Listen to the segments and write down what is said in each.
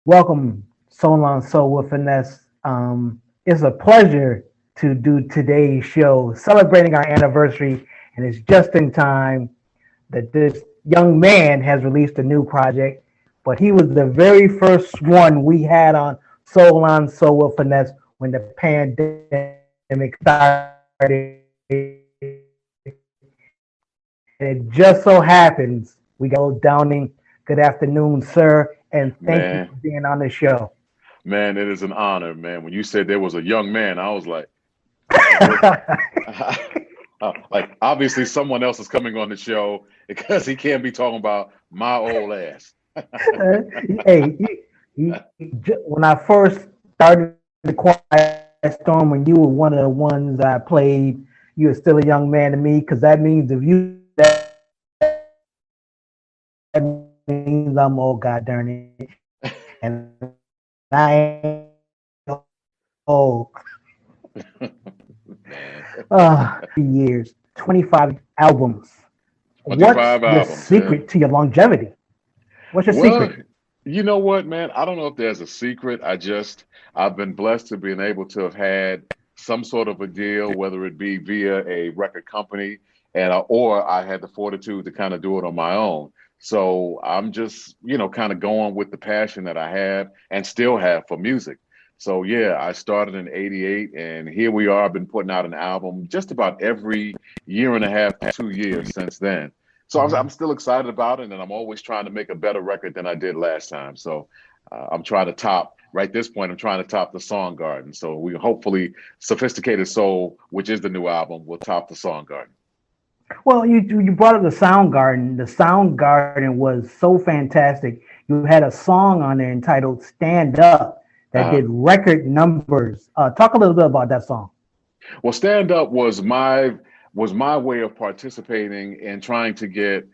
Welcome, Soul on Soul with Finesse. It's a pleasure to do today's show, celebrating our anniversary, and it's just in time that this young man has released a new project. But he was the very first one we had on Soul with Finesse when the pandemic started. And it just so happens we got Downing. Good afternoon, sir, and thank you Man, for being on the show. man, it is an honor, man. When you said there was a young man, I was like, what? Like, obviously, someone else is coming on the show because he can't be talking about my old ass. Hey, when I first started the Quiet Storm, when you were one of the ones I played, you were still a young man to me because that means if you that means I'm old, God darn it, and I ain't old. Man, 30 years, 25 albums. What's 25 the albums, yeah. secret to your longevity? What's your Well, secret? you know what, man? I don't know if there's a secret. I've been blessed to being able to have had some sort of a deal, whether it be via a record company or I had the fortitude to kind of do it on my own. So I'm just, kind of going with the passion that I have and still have for music. So yeah, I started in '88 and here we are. I've been putting out an album just about every year and a half to 2 years since then. So I'm still excited about it, and I'm always trying to make a better record than I did last time. So I'm trying to top. Right this point, I'm trying to top the Song Garden. So we hopefully, Sophisticated Soul, which is the new album, will top the Song Garden. Well, you brought up the Sound Garden. The Sound Garden was so fantastic. You had a song on there entitled "Stand Up" that Uh, did record numbers. Talk a little bit about that song. well, stand up was my way of participating in trying to get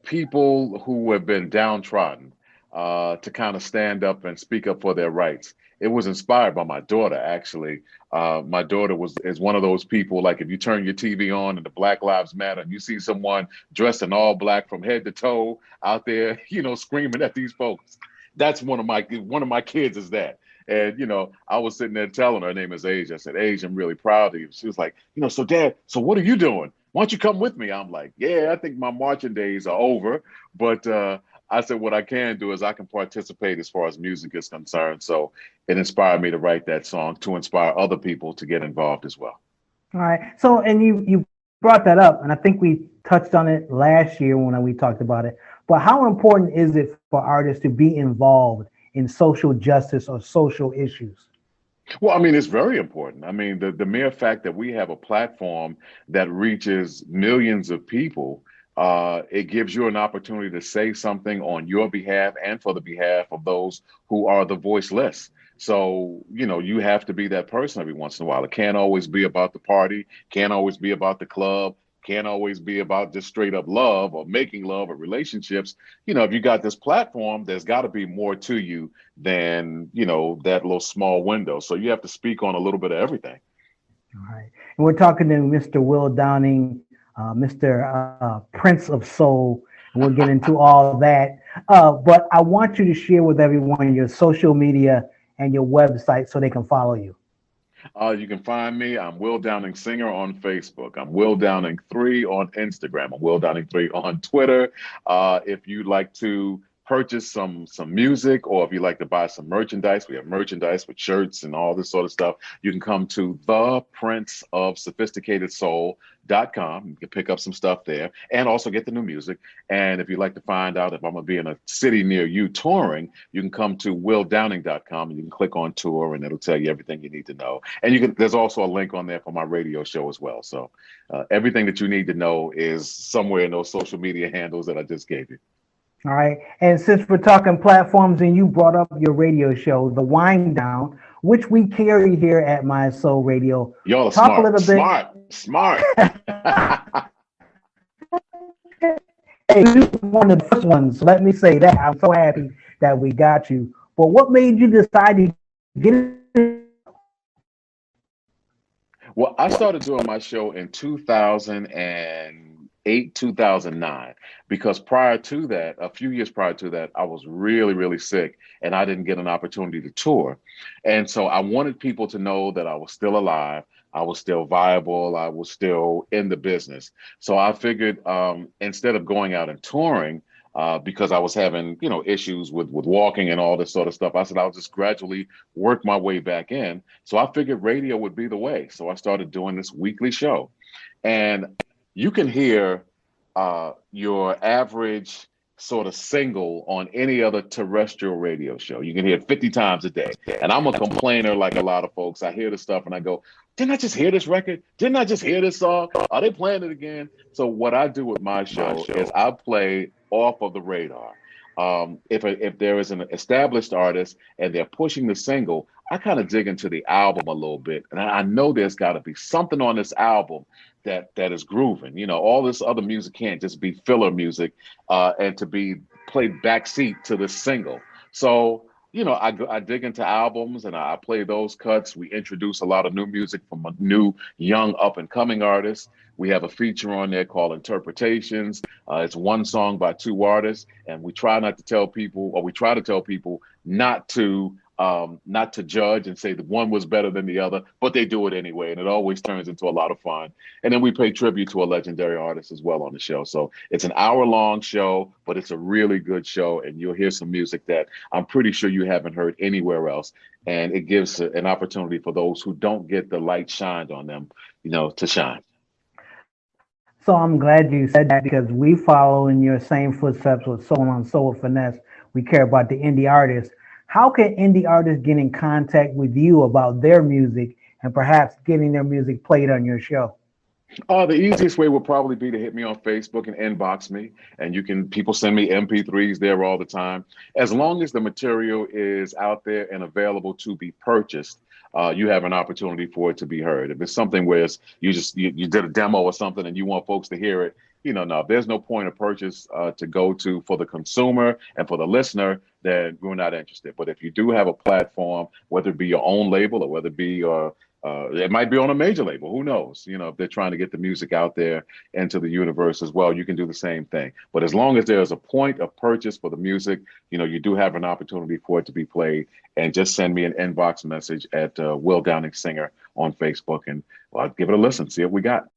people who have been downtrodden to kind of stand up and speak up for their rights. It was inspired by my daughter, actually. My daughter is one of those people, like if you turn your TV on and the Black Lives Matter and you see someone dressed in all black from head to toe out there, screaming at these folks. That's one of my kids is that. And I was sitting there telling her name is Age. I said, Age, I'm really proud of you. She was like, so Dad, so what are you doing? Why don't you come with me? I'm like, yeah, I think my marching days are over. But I said, what I can do is I can participate as far as music is concerned. So it inspired me to write that song to inspire other people to get involved as well. All right. So, and you brought that up, and I think we touched on it last year when we talked about it. But how important is it for artists to be involved in social justice or social issues? Well, I mean, it's very important. I mean, the mere fact that we have a platform that reaches millions of people, it gives you an opportunity to say something on your behalf and for the behalf of those who are the voiceless. So, you have to be that person every once in a while. It can't always be about the party, can't always be about the club, can't always be about just straight up love or making love or relationships. If you got this platform, there's got to be more to you than that little small window. So you have to speak on a little bit of everything. All right. And we're talking to Mr. Will Downing, Mr. Prince of Soul, and we'll get into all that. But I want you to share with everyone your social media and your website so they can follow you. You can find me. I'm Will Downing Singer on Facebook. I'm Will Downing 3 on Instagram. I'm Will Downing 3 on Twitter. If you'd like to purchase some music or if you'd like to buy some merchandise, we have merchandise with shirts and all this sort of stuff. You can come to the Prince of Sophisticated Soul.com. You can pick up some stuff there and also get the new music. And if you'd like to find out if I'm going to be in a city near you touring, you can come to willdowning.com and you can click on tour and it'll tell you everything you need to know. And there's also a link on there for my radio show as well. So everything that you need to know is somewhere in those social media handles that I just gave you. All right. And since we're talking platforms and you brought up your radio show, The Wind Down, which we carry here at My Soul Radio, Y'all are talk a smart, little bit. smart. Hey, you were one of the first ones. Let me say that. I'm so happy that we got you. But what made you decide to get Well, I started doing my show in 2008. 2008, 2009, because prior to that, a few years prior to that, I was really, really sick and I didn't get an opportunity to tour. And so I wanted people to know that I was still alive. I was still viable. I was still in the business. So I figured instead of going out and touring, because I was having, issues with walking and all this sort of stuff, I said I'll just gradually work my way back in. So I figured radio would be the way. So I started doing this weekly show. And you can hear your average sort of single on any other terrestrial radio show. You can hear it 50 times a day. And I'm a complainer like a lot of folks. I hear the stuff and I go, didn't I just hear this record? Didn't I just hear this song? Are they playing it again? So what I do with my show is I play off of the radar. If there is an established artist and they're pushing the single, I kind of dig into the album a little bit. And I know there's got to be something on this album that is grooving. All this other music can't just be filler music and to be played backseat to the single. So, I dig into albums and I play those cuts. We introduce a lot of new music from a new, young, up-and-coming artists. We have a feature on there called Interpretations. It's one song by two artists, and we try to tell people not to judge and say that one was better than the other, but they do it anyway, and it always turns into a lot of fun. And then we pay tribute to a legendary artist as well on the show. So it's an hour-long show, but it's a really good show, and you'll hear some music that I'm pretty sure you haven't heard anywhere else. And it gives an opportunity for those who don't get the light shined on them, to shine. So I'm glad you said that, because we follow in your same footsteps with Soul on Soul with Phinesse. We care about the indie artists. How can indie artists get in contact with you about their music and perhaps getting their music played on your show? The easiest way would probably be to hit me on Facebook and inbox me. And people send me MP3s there all the time. As long as the material is out there and available to be purchased, you have an opportunity for it to be heard. If it's something where you did a demo or something and you want folks to hear it, no, there's no point of purchase to go to for the consumer and for the listener, then we're not interested. But if you do have a platform, whether it be your own label or whether it be it might be on a major label, who knows? If they're trying to get the music out there into the universe as well, you can do the same thing. But as long as there's a point of purchase for the music, you do have an opportunity for it to be played. And just send me an inbox message at Will Downing Singer on Facebook, and I'll give it a listen, see what we got.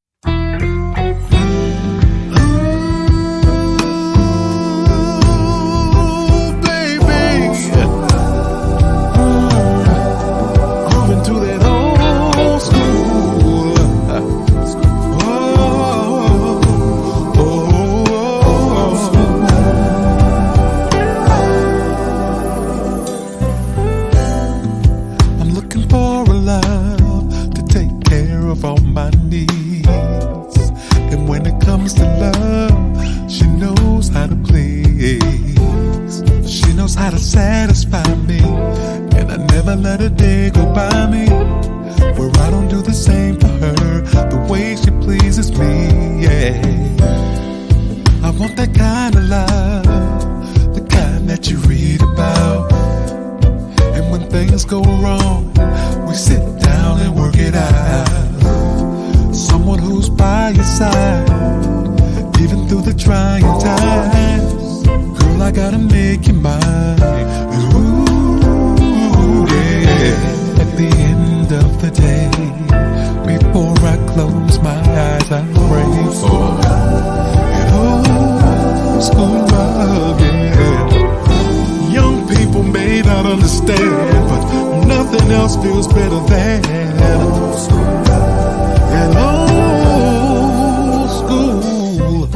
Satisfy me, and I never let a day go by me where I don't do the same for her, the way she pleases me, yeah. I want that kind of love, the kind that you read about, and when things go wrong, we sit down and work it out. Someone who's by your side, even through the trying times. Girl, I gotta make you mine. Ooh, yeah. At the end of the day, before I close my eyes, I pray for an old school love, yeah. Young people may not understand, but nothing else feels better than old school love. And old school,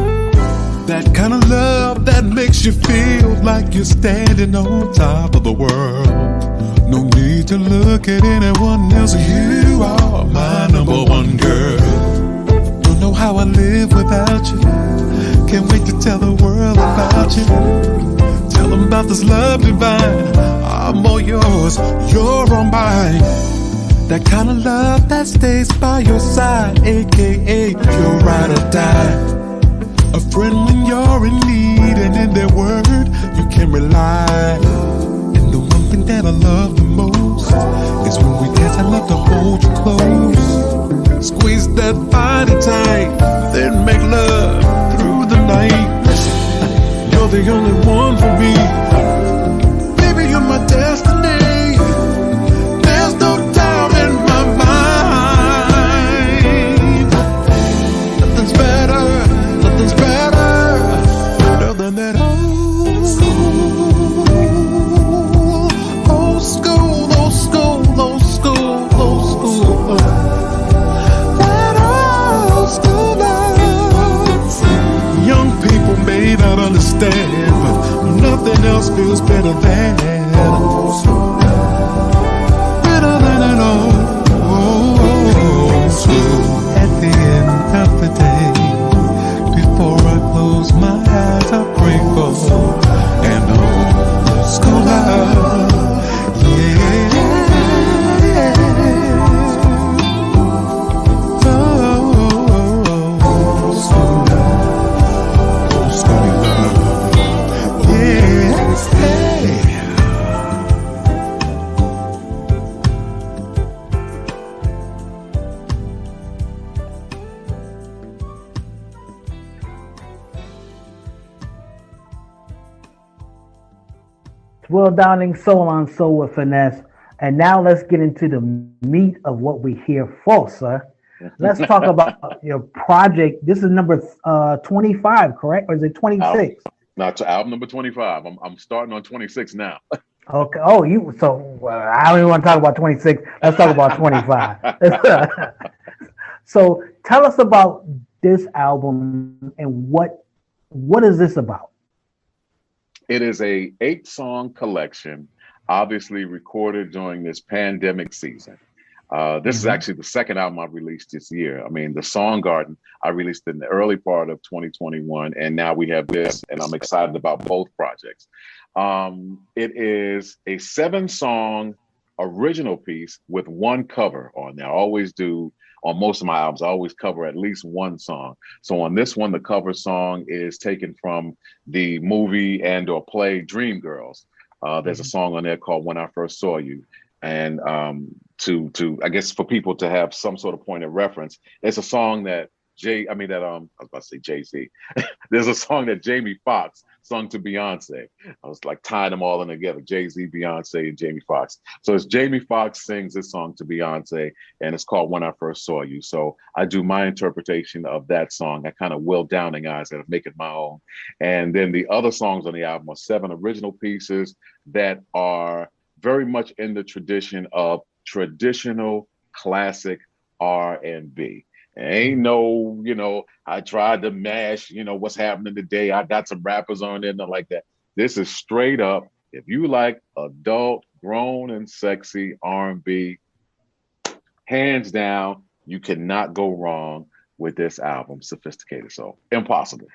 that kind of love that makes you feel like you're standing on top of the world. No need to look at anyone else. You are my number one girl. Don't know how I live without you. Can't wait to tell the world about you. Tell them about this love divine. I'm all yours, you're all mine. That kind of love that stays by your side, aka your ride or die. A friend when you're in need, and in their word you can rely. And the one thing that I love the most is when we dance, I love to hold you close. Squeeze that body tight, then make love this feels better than an old school love. Better than an old school. At the end of the day, before I close my eyes, I pray for an old school love. Will Downing, Soul on Soul with Phinesse. And now let's get into the meat of what we here for, sir. Let's talk about your project. This is number 25, correct? Or is it 26? No, to album number 25. I'm starting on 26 now. Okay. Oh, I don't even want to talk about 26. Let's talk about 25. So tell us about this album and what is this about? It is a 8-song collection, obviously recorded during this pandemic season. This is actually the second album I've released this year. I mean, the Song Garden I released in the early part of 2021, and now we have this, and I'm excited about both projects. It is a 7-song original piece with one cover on there. I always do. On most of my albums, I always cover at least one song. So on this one, the cover song is taken from the movie and or play Dreamgirls. There's a song on there called When I First Saw You. And to I guess for people to have some sort of point of reference, it's a song that I was about to say Jay-Z. There's a song that Jamie Foxx sung to Beyonce. I was like tying them all in together, Jay-Z, Beyonce, and Jamie Foxx. So it's Jamie Foxx sings this song to Beyonce, and it's called When I First Saw You. So I do my interpretation of that song. I kind of Will Downing-ized it, make it my own. And then the other songs on the album are 7 original pieces that are very much in the tradition of traditional classic R&B. Ain't no, I tried to mash, what's happening today. I got some rappers on there, nothing like that. This is straight up. If you like adult, grown and sexy R&B, hands down, you cannot go wrong with this album, Sophisticated Soul. Impossible.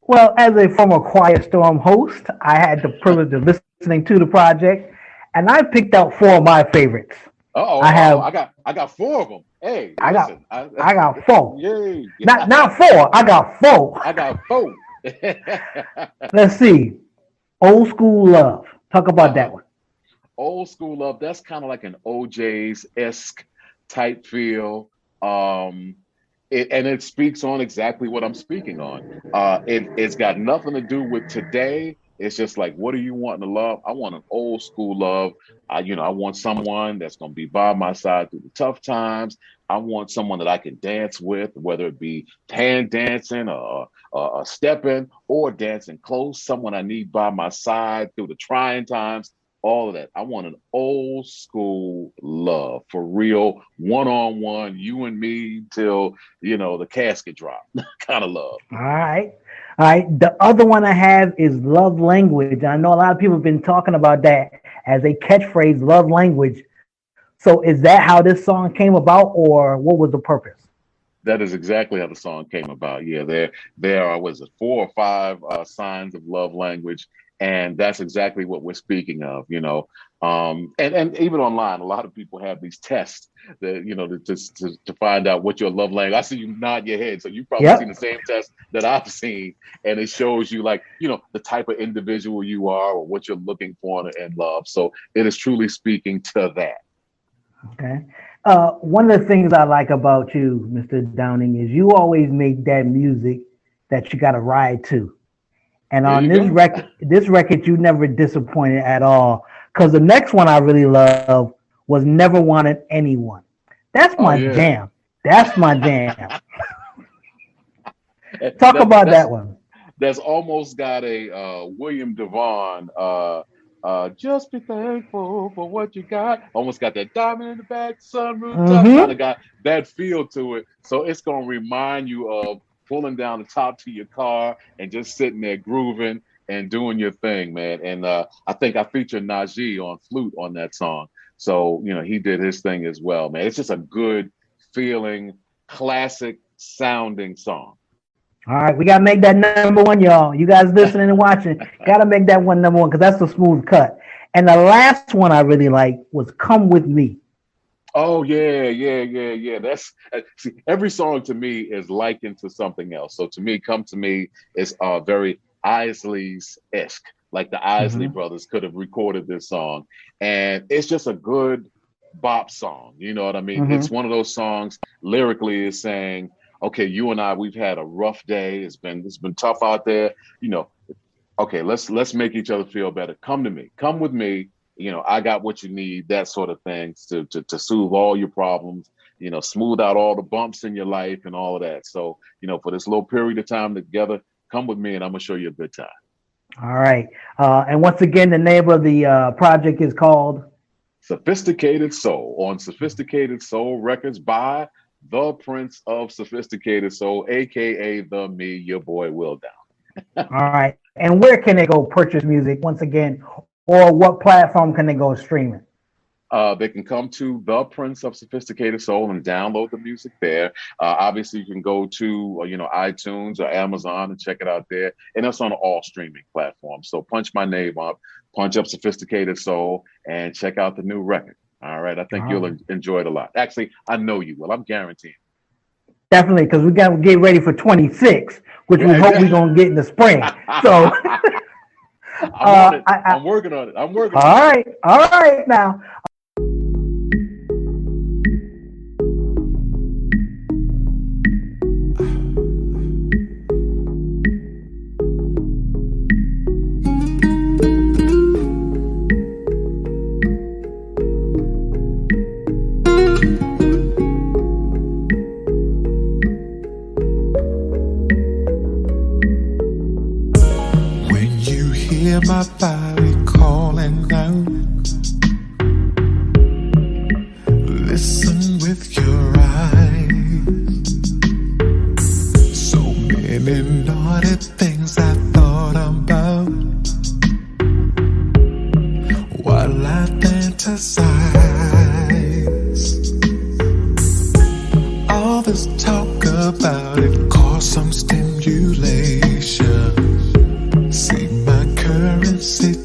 Well, as a former Quiet Storm host, I had the privilege of listening to the project, and I picked out 4 of my favorites. I got 4 of them. Hey, I got 4. Yay. Not 4. I got 4. I got 4. Let's see. Old School Love. Talk about that one. Old School Love. That's kind of like an OJ's-esque type feel. It speaks on exactly what I'm speaking on. It's got nothing to do with today. It's just like, what do you want in love? I want an old school love. I want someone that's going to be by my side through the tough times. I want someone that I can dance with, whether it be hand dancing or stepping or dancing close, someone I need by my side through the trying times, all of that. I want an old school love for real, one-on-one, you and me till, the casket drop kind of love. All right. The other one I have is love language. I know a lot of people have been talking about that as a catchphrase, love language. So is that how this song came about, or what was the purpose? That is exactly how the song came about. Yeah, there are, 4 or 5 signs of love language. And that's exactly what we're speaking of, and even online, a lot of people have these tests that, to find out what your love language. I see you nod your head. So you've probably seen the same test that I've seen. And it shows you the type of individual you are or what you're looking for in love. So it is truly speaking to that. Okay. One of the things I like about you, Mr. Downing, is you always make that music that you got to ride to. And on this record, you never disappointed at all. Because the next one I really love was Never Wanted Anyone. That's my jam. That's my jam. Talk about that one. That's almost got a William Devon, just be thankful for what you got. Almost got that diamond in the back, sunroof top, kind of got that feel to it. So it's going to remind you of pulling down the top to your car and just sitting there grooving. and doing your thing, man. And I think I featured Najee on flute on that song. So, he did his thing as well, man. It's just a good feeling, classic sounding song. All right, we got to make that number one, y'all. You guys listening and watching, got to make that one number one because that's a smooth cut. And the last one I really liked was Come With Me. Oh, yeah. That's see, every song to me is likened to something else. So to me, Come To Me is very Isleys-esque. Like the Isley brothers could have recorded this song. And it's just a good bop song. You know what I mean? It's one of those songs lyrically is saying, okay, you and I, we've had a rough day. It's been tough out there. Okay, let's make each other feel better. Come to me, come with me. I got what you need, that sort of thing to soothe all your problems, smooth out all the bumps in your life and all of that. So, for this little period of time together, come with me and I'm gonna show you a good time. All right. And once again, the name of the project is called Sophisticated Soul on Sophisticated Soul Records by the Prince of Sophisticated Soul, aka your boy Will Down. All right. And where can they go purchase music once again, or what platform can they go streaming? They can come to the Prince of Sophisticated Soul and download the music there. Obviously, you can go to iTunes or Amazon and check it out there, and that's on all streaming platforms. So punch my name up, punch up Sophisticated Soul, and check out the new record. All right, I think you'll enjoy it a lot. Actually, I know you will. I'm guaranteeing. Definitely, because we got to get ready for 26, which we hope we're going to get in the spring. So I'm working on it. All right. Now, my body calling out. Listen with your eyes. So many naughty things I thought about while I fantasize. All this talk about it caused some stimulation. See my current situation.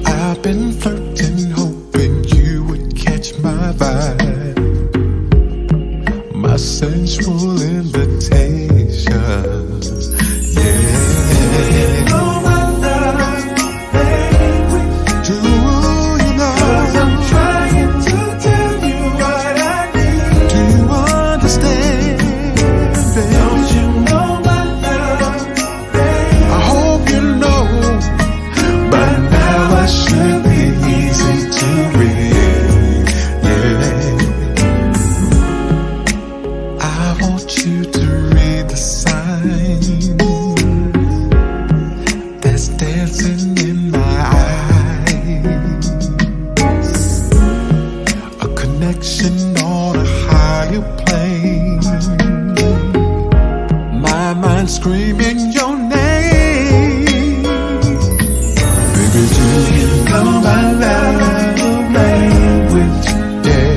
I've been flirting, hoping you would catch my vibe, my sensual invitation. Yeah. Screaming your name, baby, do you know my love language? Yeah,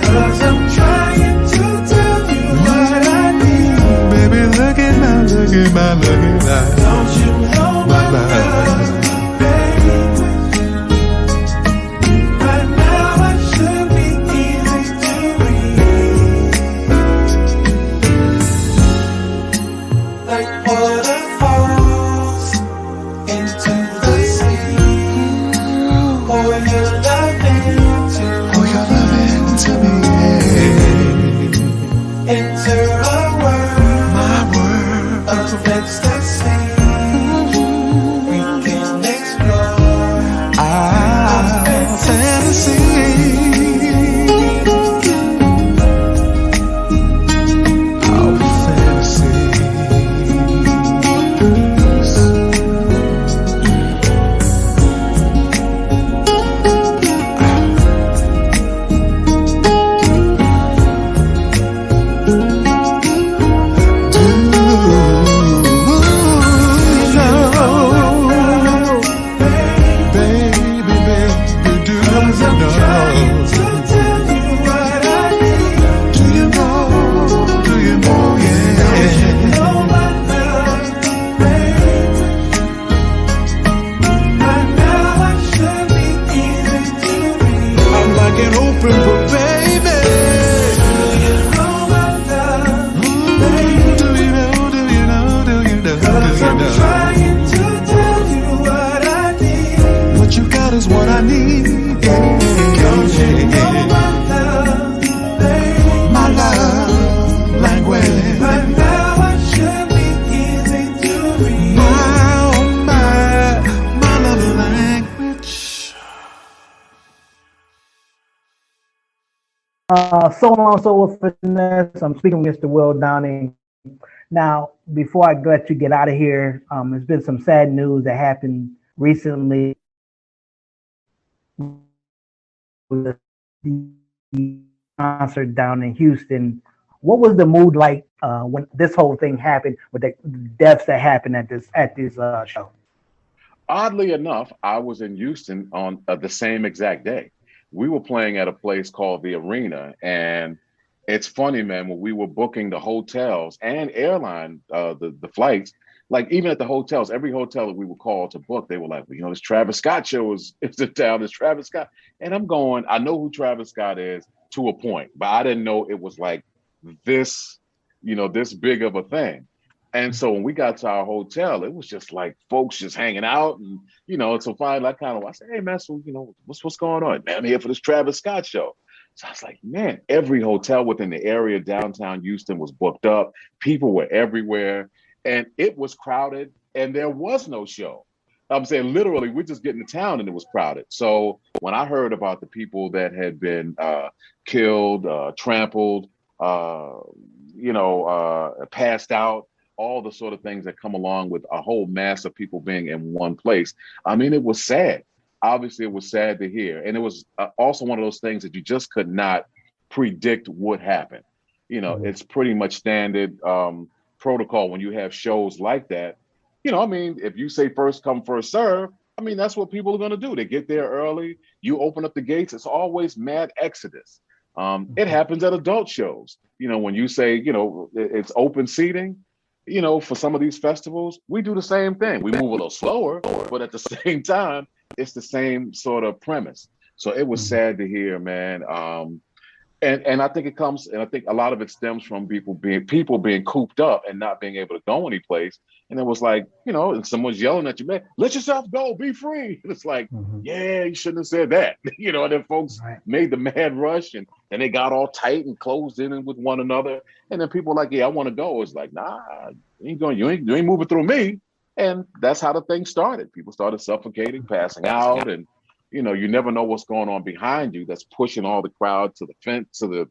'cause I'm trying to tell you what I need. Baby, look at my, don't you know my love? So Long Soul with Finesse. I'm speaking with Mr. Will Downing. Now, before I let you get out of here, there's been some sad news that happened recently with the concert down in Houston. What was the mood like when this whole thing happened with the deaths that happened at this show? Oddly enough, I was in Houston on the same exact day. We were playing at a place called the Arena, and it's funny, man, when we were booking the hotels and airline, the flights, like even at the hotels, every hotel that we were called to book, they were like, well, you know, this Travis Scott show is in town, this Travis Scott. And I'm going, I know who Travis Scott is to a point, but I didn't know it was like this, you know, this big of a thing. And so when we got to our hotel, it was just like folks just hanging out. And, you know, so finally I said, hey, man, so, you know, what's going on? Man, I'm here for this Travis Scott show. So I was like, man, every hotel within the area, downtown Houston, was booked up. People were everywhere. And it was crowded and there was no show. I'm saying literally, we're just getting to town and it was crowded. So when I heard about the people that had been killed, trampled, passed out, all the sort of things that come along with a whole mass of people being in one place. I mean, it was sad. Obviously, it was sad to hear. And it was also one of those things that you just could not predict would happen. You know, it's pretty much standard protocol when you have shows like that. You know, I mean, if you say first come, first serve, I mean, that's what people are going to do. They get there early. You open up the gates. It's always mad exodus. It happens at adult shows. You know, when you say, you know, it's open seating, you know, for some of these festivals, we do the same thing. We move a little slower, but at the same time, it's the same sort of premise. So it was sad to hear, man. And I think it comes, and I think a lot of it stems from people being cooped up and not being able to go anyplace. And it was like, you know, and someone's yelling at you, man, let yourself go, be free. And it's like, yeah, you shouldn't have said that. You know, and then folks made the mad rush and they got all tight and closed in with one another. And then people were like, yeah, I want to go. It's like, nah, you ain't moving through me. And that's how the thing started. People started suffocating, passing out, and you know, you never know what's going on behind you that's pushing all the crowd to the fence, to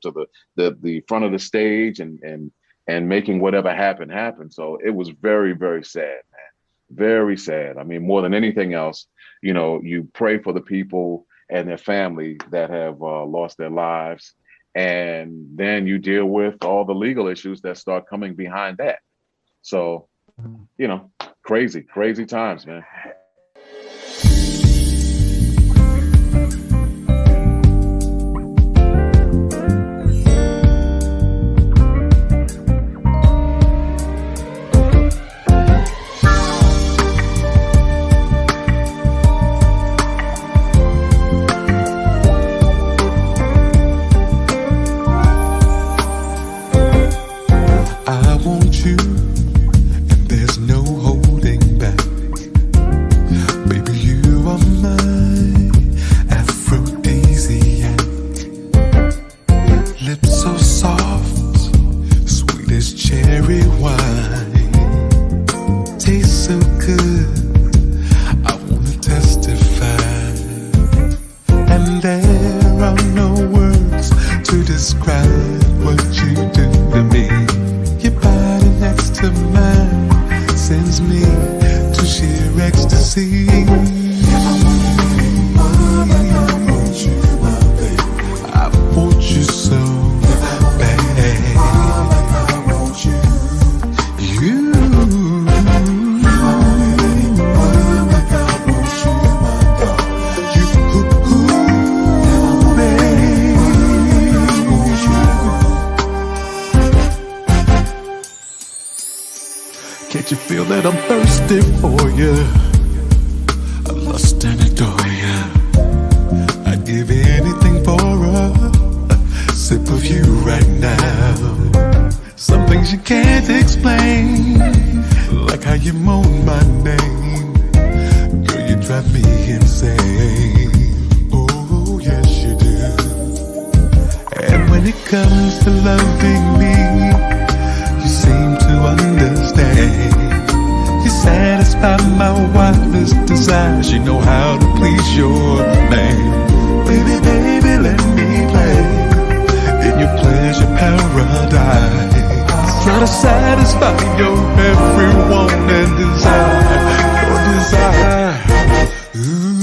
the front of the stage and making whatever happen. So it was very, very sad, man. Very sad. I mean, more than anything else, you know, you pray for the people and their family that have lost their lives. And then you deal with all the legal issues that start coming behind that. So, you know, crazy times, man. Can't you feel that I'm thirsty for you? I lust and adore you. I'd give anything for a sip of you right now. Some things you can't explain, like how you moan my name. Girl, you drive me insane. Oh, yes you do. And when it comes to loving me, you seem to understand. You satisfy my wildest desires. You know how to please your man. Baby, baby, let me play. It Gotta satisfy your every want and desire. Your desire. Ooh.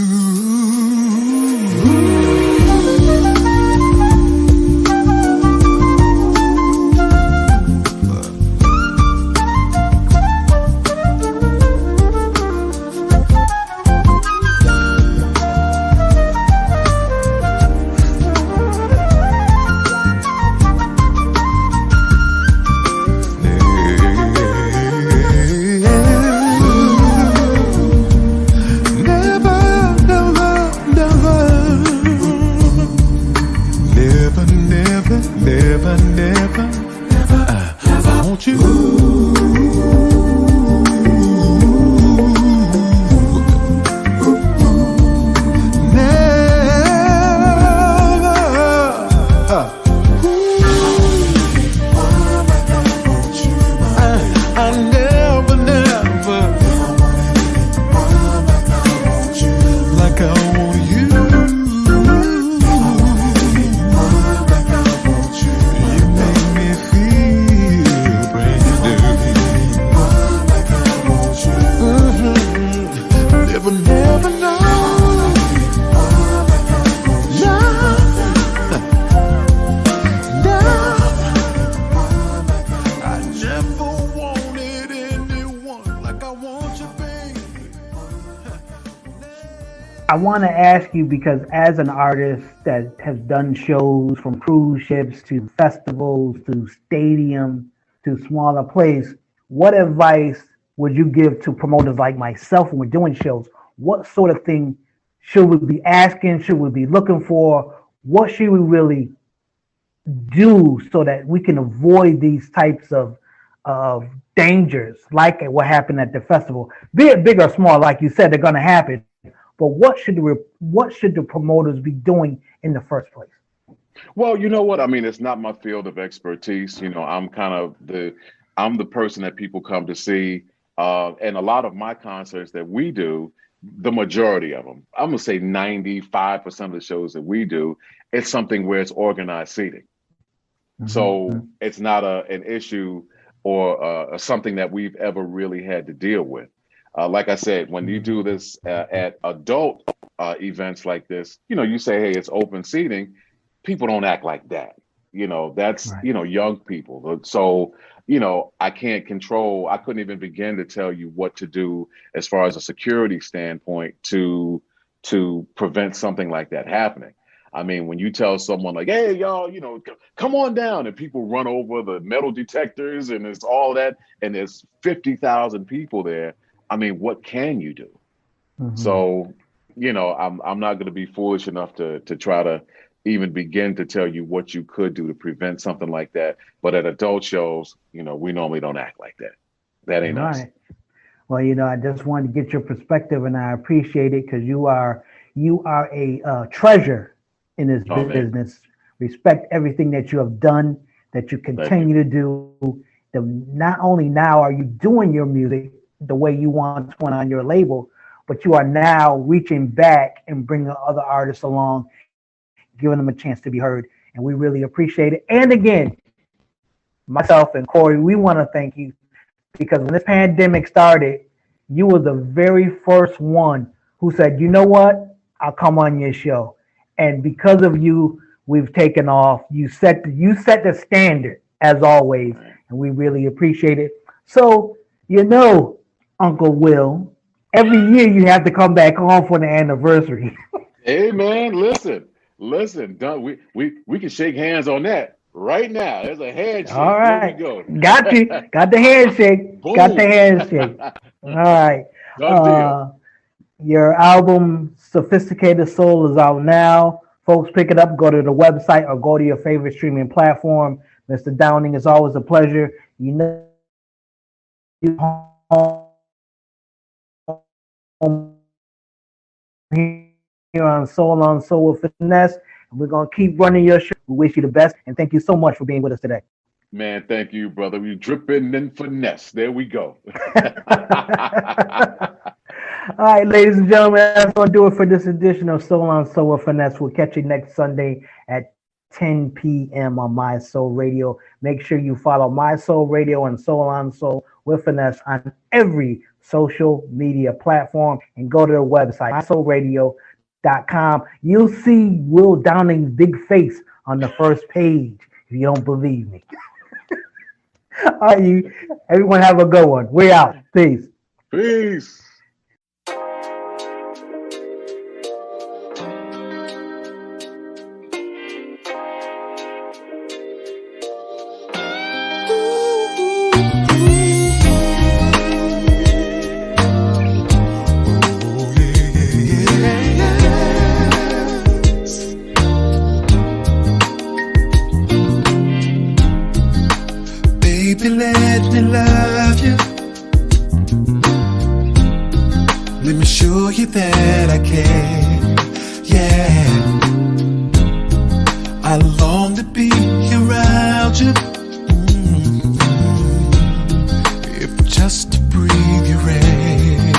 I want to ask you, because as an artist that has done shows from cruise ships to festivals to stadium to smaller places, what advice would you give to promoters like myself when we're doing shows? What sort of thing should we be asking? Should we be looking for? What should we really do so that we can avoid these types of dangers, like what happened at the festival? Be it big or small, like you said, they're going to happen. But what should the promoters be doing in the first place? Well, you know what? I mean, it's not my field of expertise. You know, I'm the person that people come to see. And a lot of my concerts that we do, the majority of them, I'm gonna say 95% of the shows that we do, it's something where it's organized seating. Mm-hmm. So it's not an issue or something that we've ever really had to deal with. Like I said, when you do this at adult events like this, you know, you say, hey, it's open seating. People don't act like that. You know, that's, right. You know, young people. So, you know, I couldn't even begin to tell you what to do as far as a security standpoint to prevent something like that happening. I mean, when you tell someone like, hey, y'all, you know, come on down, and people run over the metal detectors and it's all that, and there's 50,000 people there. I mean, what can you do? Mm-hmm. So, you know, I'm not going to be foolish enough to try to even begin to tell you what you could do to prevent something like that. But at adult shows, you know, we normally don't act like that. That ain't us. Well, you know, I just wanted to get your perspective, and I appreciate it, because you are a treasure in this business. Man. Respect everything that you have done, that you continue to do. Not only now are you doing your music the way you want on your label, but you are now reaching back and bringing other artists along, giving them a chance to be heard. And we really appreciate it. And again, myself and Corey, we want to thank you, because when this pandemic started, you were the very first one who said, you know what, I'll come on your show. And because of you, we've taken off. You set the standard, as always, and we really appreciate it. So, you know, Uncle Will, every year you have to come back on for the anniversary. Hey man, listen, we can shake hands on that right now. There's a handshake. All right, there we go. Got the handshake. Boom. Got the handshake. All right. Your album Sophisticated Soul is out now. Folks, pick it up. Go to the website or go to your favorite streaming platform. Mr. Downing, it's always a pleasure. You know, here on Soul with Phinesse, and we're gonna keep running your show. We wish you the best, and thank you so much for being with us today. Man, thank you, brother. We dripping in finesse. There we go. All right, ladies and gentlemen, that's gonna do it for this edition of Soul with Phinesse. We'll catch you next Sunday at 10 p.m. on My Soul Radio. Make sure you follow My Soul Radio and Soul on Soul with Phinesse on every social media platform, and go to their website, mysoulradio.com. You'll see Will Downing's big face on the first page if you don't believe me. All right, everyone have a good one. We're out. Peace. Peace. Baby, let me love you. Let me show you that I can. Yeah, I long to be around you. If just to breathe your air.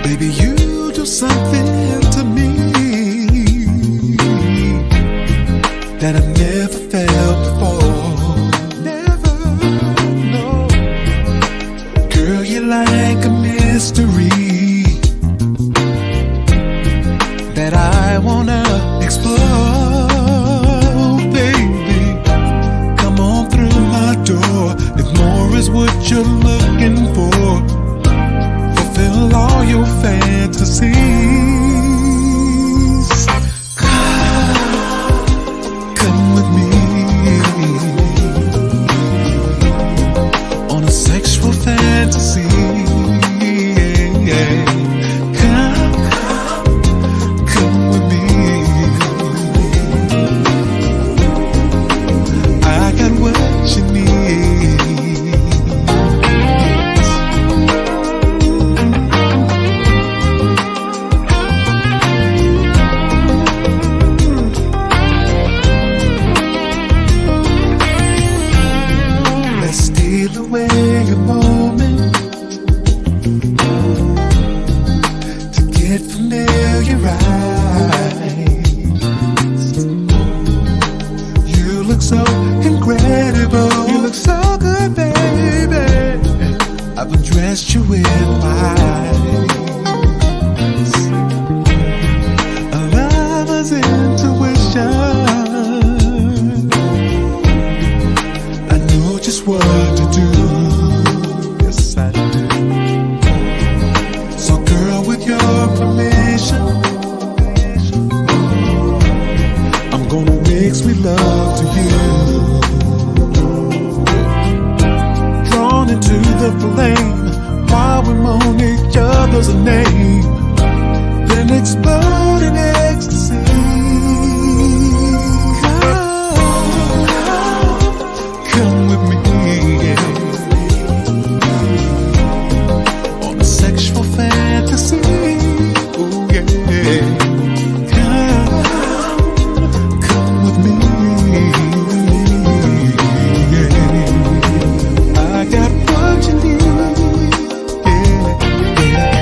Baby, you do something to me that I never felt before. Never, no. Girl, you're like a mystery that I wanna explore. Baby, come on through my door. If more is what you're looking for, fulfill all your fantasies. Fantasy, come with me. I got what you need. Let's steal away a moment to get familiarized. You look so incredible. You look so good, baby. I've undressed you with my eyes. A lover's intuition. I know just what to do. Yes, I do. So girl, with your permission, I'm gonna make sweet love to you. Drawn into the flame while we moan each other's name, then explode in ecstasy. Come with me. Sexual fantasy, oh yeah. Come with me, yeah. I got what you need, yeah.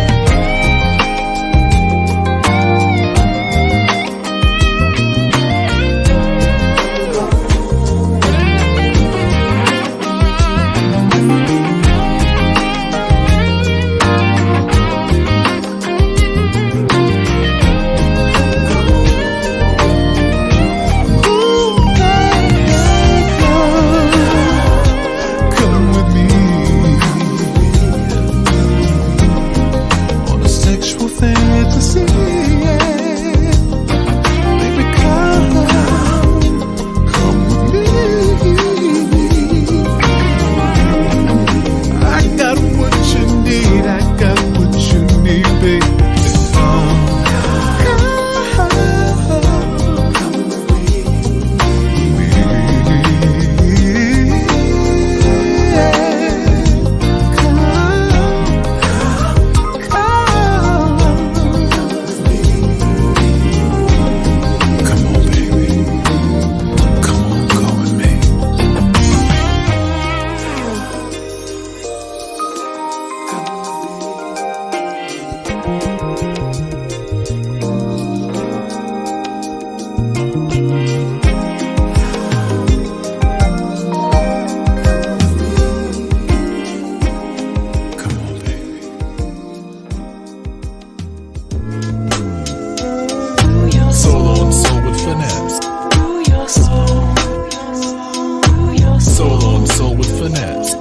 and Soul with Phinesse.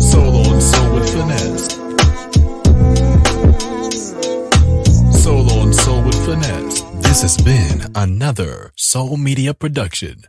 Solo and Soul with Phinesse. Solo and Soul with Phinesse. This has been another Soul Media production.